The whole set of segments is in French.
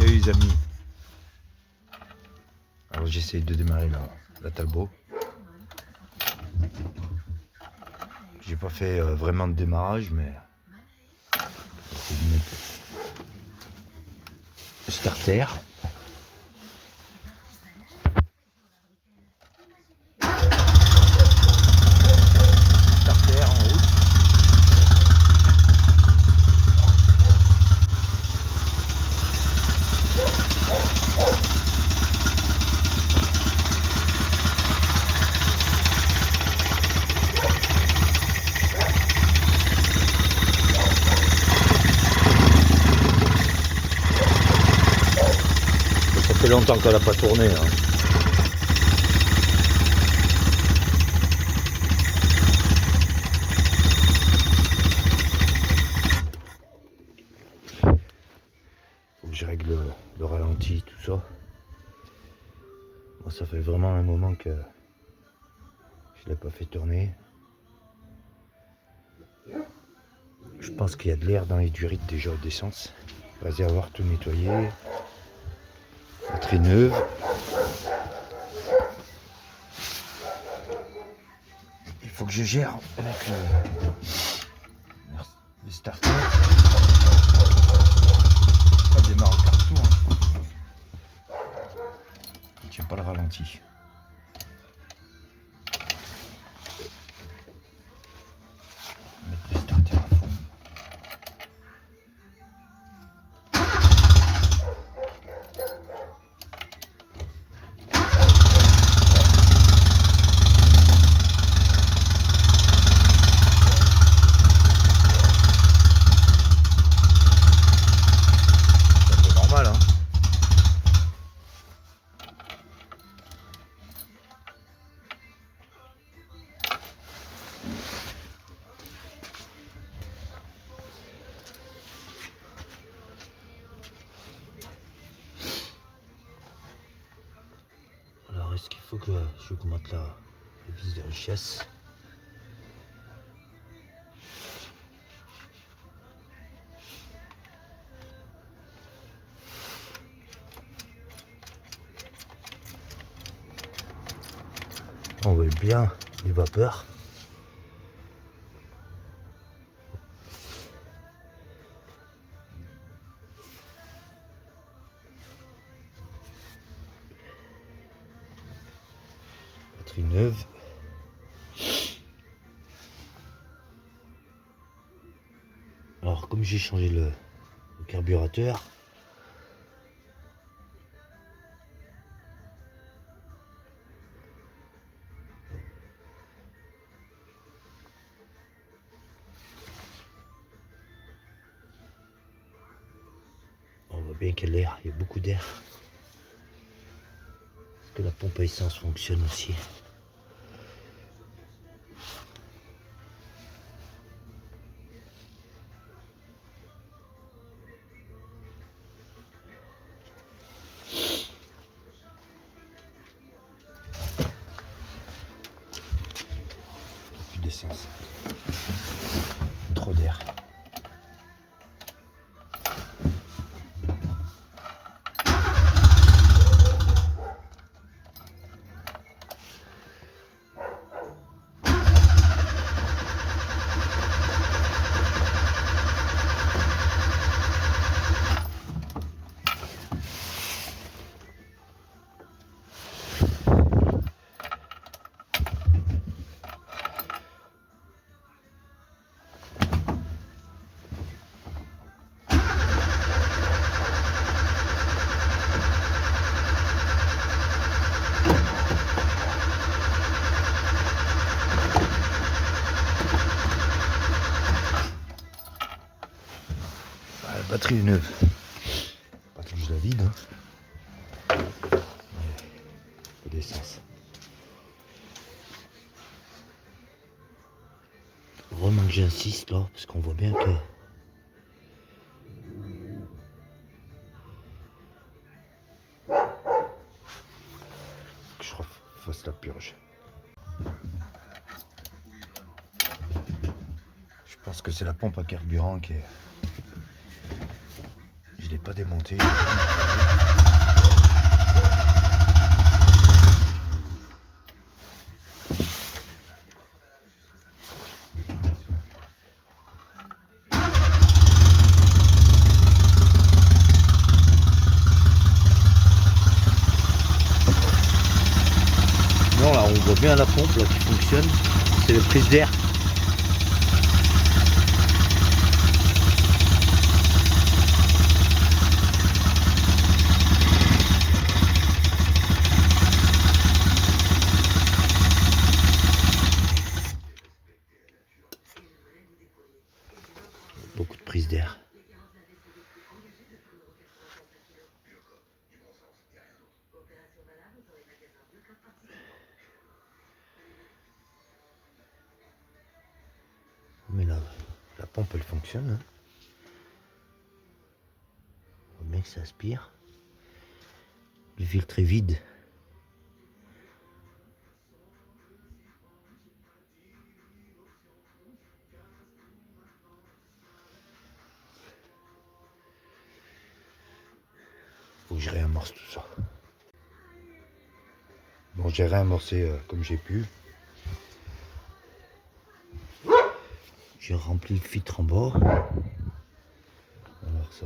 Salut les amis. Alors j'essaie de démarrer la Talbot. J'ai pas fait vraiment de démarrage, mais c'est de mettre le starter. Starter en route. Ça fait longtemps qu'elle n'a pas tourné. Hein. Faut que je règle le ralenti, tout ça. Moi, ça fait vraiment un moment que je ne l'ai pas fait tourner. Je pense qu'il y a de l'air dans les durites déjà d'essence. Réservoir tout nettoyé. Batterie neuve. Il faut que je gère avec les starters. Ça démarre au carton. Hein. Il tient pas le ralenti. Mettre le starter à fond. Alors est-ce qu'il faut que j'augmente la vis de richesse? On voit bien les vapeurs. Batterie neuve. Alors comme j'ai changé le carburateur, on voit bien qu'il y a beaucoup d'air. Est-ce que la pompe à essence fonctionne aussi? Plus d'essence. Trop d'air. Batterie neuve. Pas que je la vide. Hein. Peu d'essence. Vraiment que j'insiste là, parce qu'on voit bien que je refasse la purge. Je pense que c'est la pompe à carburant qui est... il n'est pas démonté. Non, là on voit bien la pompe là, qui fonctionne. C'est les prises d'air. Beaucoup de prises d'air. Mais là, la pompe elle fonctionne. Hein. On voit bien que ça aspire. Le filtre est vide. Faut que je réamorce tout ça. Bon, j'ai réamorcé comme j'ai pu. J'ai rempli le filtre en bas. Alors ça.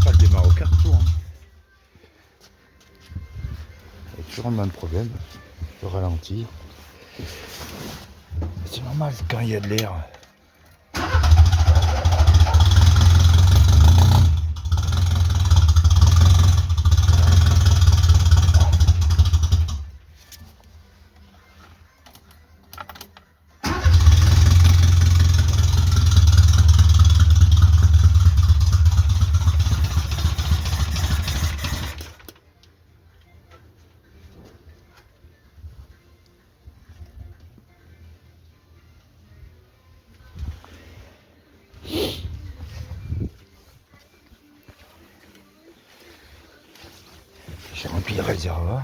Pas le démarre au carrefour. Hein. Il y a toujours le même problème. Je ralentis. C'est normal quand il y a de l'air. J'ai rempli le réservoir.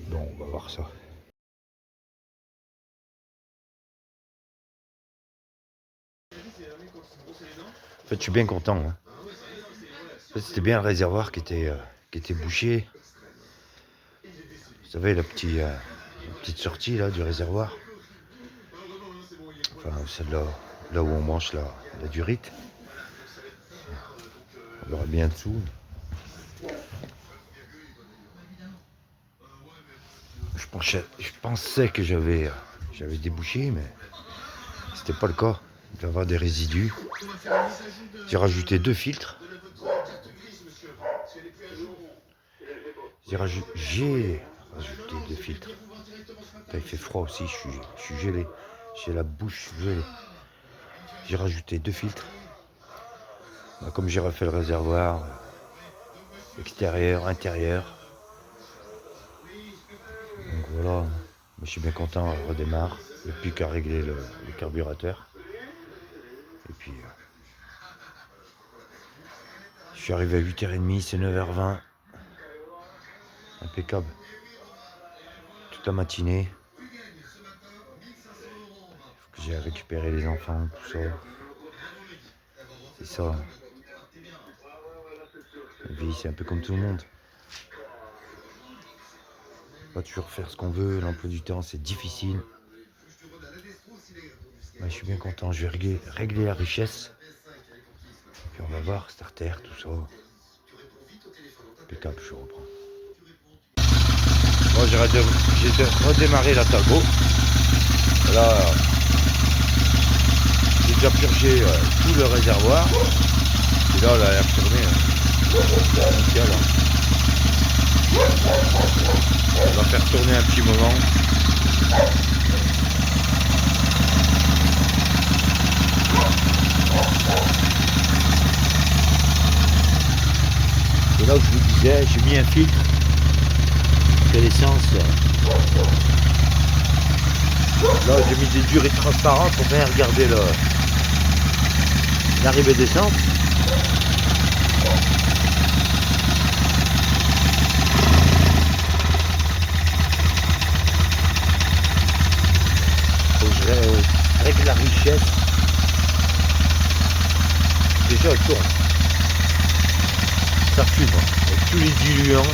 Bon, on va voir ça. En fait, je suis bien content. Hein. En fait, c'était bien le réservoir qui était bouché. Vous savez, la petite sortie là, du réservoir. Enfin, celle-là là où on mange la durite. On verra bien dessous. Je pensais que j'avais débouché, mais c'était pas le cas. Il doit y avoir des résidus. J'ai rajouté 2 filtres. J'ai rajouté 2 filtres. Là, il fait froid aussi, je suis gelé. J'ai la bouche gelée. J'ai rajouté 2 filtres. Comme j'ai refait le réservoir, extérieur, intérieur. Donc voilà, je suis bien content, on redémarre. Il n'y a plus qu'à régler le carburateur. Et puis, je suis arrivé à 8h30, c'est 9h20. Impeccable. Toute la matinée. Il faut que J'ai récupéré les enfants, tout ça. C'est ça. La vie, c'est un peu comme tout le monde. On va toujours faire ce qu'on veut. L'emploi du temps, c'est difficile. Ouais, je suis bien content. Je vais régler la richesse. Puis on va voir, starter, tout ça. Impeccable, je reprends. Bon, j'ai redémarré la Talbot. Là, j'ai déjà purgé tout le réservoir. Et là, elle a l'air tournée. Nickel, hein. On va faire tourner un petit moment. Et là où je vous disais, j'ai mis un filtre de l'essence. Là, j'ai mis des durées transparentes pour bien regarder l'arrivée d'essence. Faut que je règle la richesse. Déjà, elle tourne. Ça fume, hein, avec tous les diluants.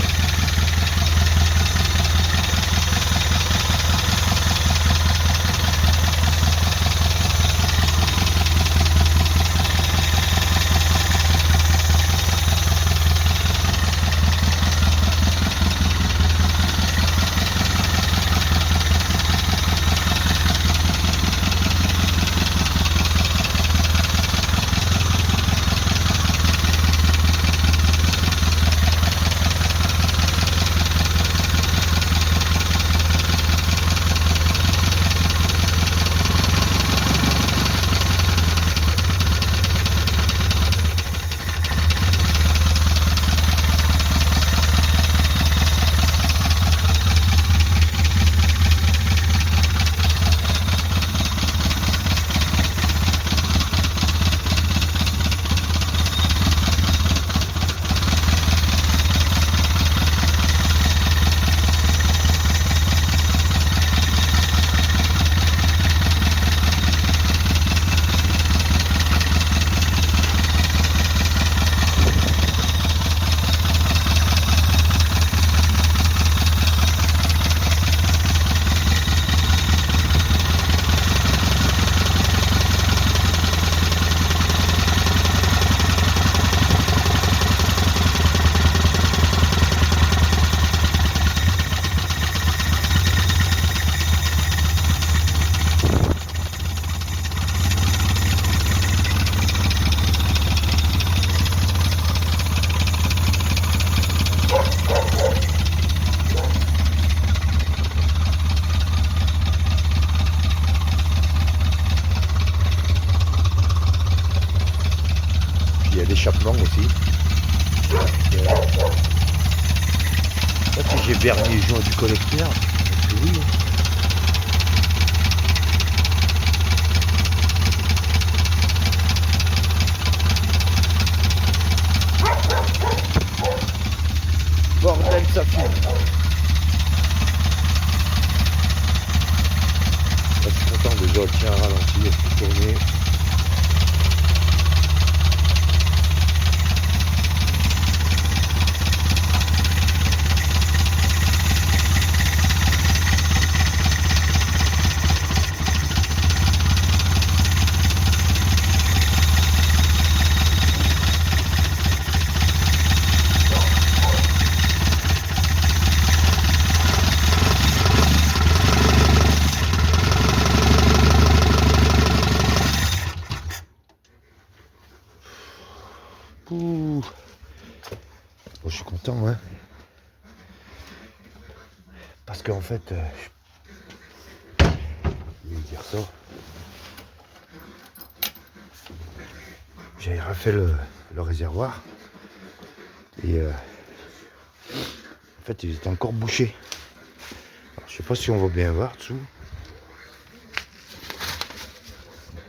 Il y a l'échappement aussi. Là, si j'ai verni les joints du collecteur, parce que oui. Bordel, ça fume. Là, je suis content déjà, tiens, ralenti, elle peut tourner. Ouh. Bon, je suis content, hein. Parce qu'en fait, je vais dire ça. J'avais refait le réservoir. Et en fait, il était encore bouché. Alors, je sais pas si on va bien voir dessous.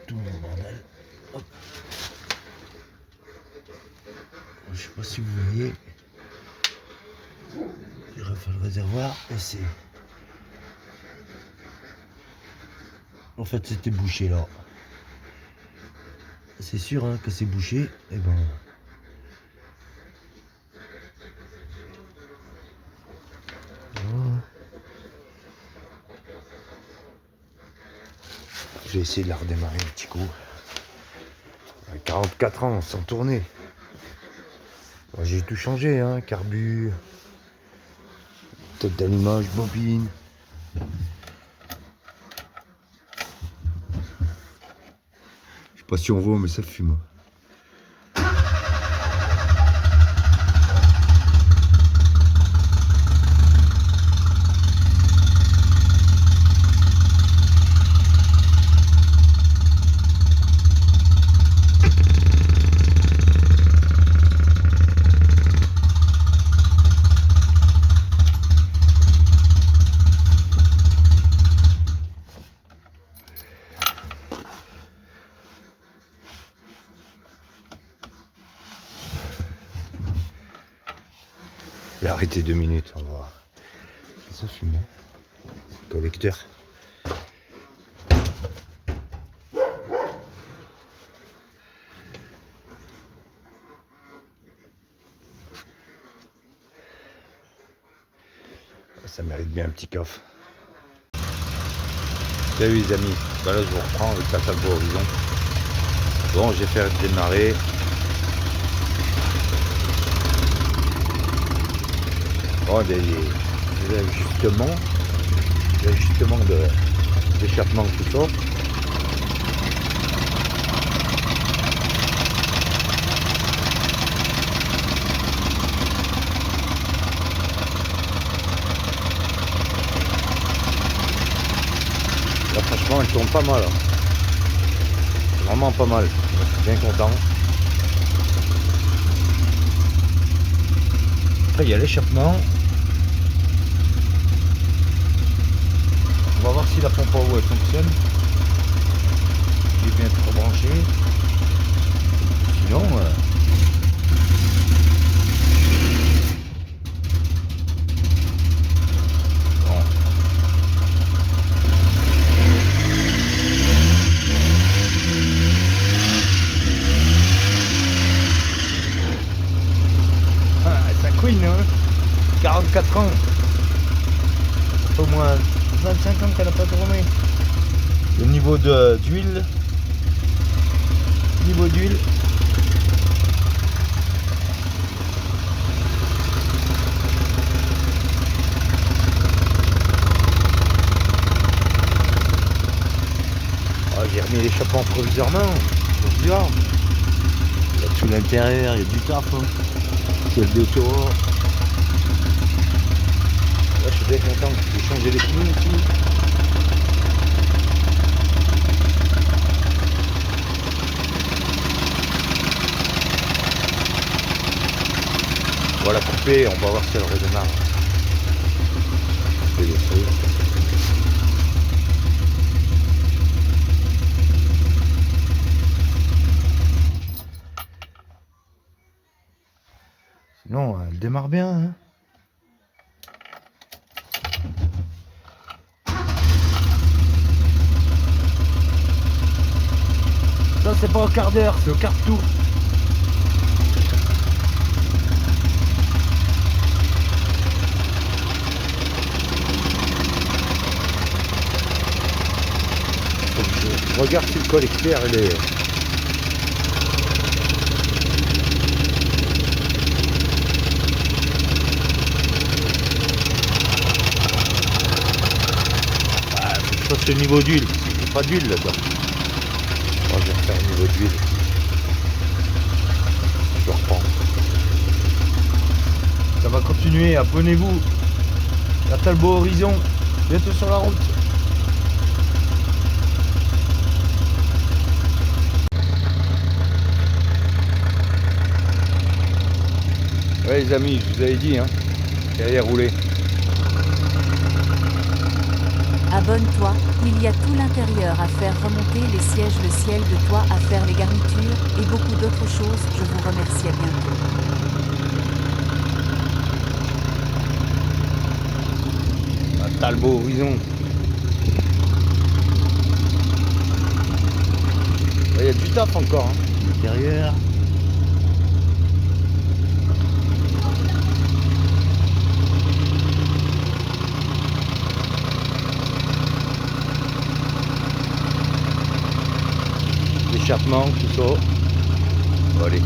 Tout le bordel. Hop. Je sais pas si vous voyez. J'ai refait le réservoir et c'est... En fait, c'était bouché là. C'est sûr hein, que c'est bouché. Et ben. Voilà. Je vais essayer de la redémarrer un petit coup. À 44 ans, sans tourner. Bon, j'ai tout changé, hein. Carbu, tête d'allumage, bobine. Je sais pas si on voit, mais ça fume. J'ai arrêté 2 minutes, on va voir. Ça fume, hein. Collecteur. Ça mérite bien un petit coffre. Salut les amis, bah là je vous reprends avec la Talbot Horizon. Bon, j'ai fait démarrer. Bon, des ajustements d'échappement tout ça. Là franchement elle tourne pas mal. Vraiment pas mal. Je suis bien content. Après il y a l'échappement. On va voir si la pompe à eau elle fonctionne. Il est bien trop branché. Sinon Queen, hein, 44 ans. Au moins 25 ans qu'elle n'a pas tourné. Le niveau d'huile. Niveau d'huile. Ah, j'ai remis l'échappement provisoirement. Provisoire. Là, tout l'intérieur, il y a du taf. Hein. Celle de tour. Là, je suis bien content. J'ai changé les pneus aussi. On va la couper, on va voir si elle redémarre. Je vais laisser. Sinon, elle démarre bien. Hein. Ça, c'est pas au quart d'heure, c'est au quart de tour. Je regarde si le collecteur il est. Ça c'est le niveau d'huile, il n'y a pas d'huile là-dedans. Moi je vais refaire le niveau d'huile. Je reprends. Ça va continuer, abonnez-vous. La Talbot Horizon, bientôt sur la route. Ouais les amis, je vous avais dit, hein, qu'elle allait rouler. Abonne-toi, il y a tout l'intérieur à faire remonter les sièges, le ciel de toit à faire les garnitures et beaucoup d'autres choses. Je vous remercie, à bientôt. La Talbot Horizon. du taf encore. Hein. L'intérieur. L'échappement, tout ça. Bon, allez.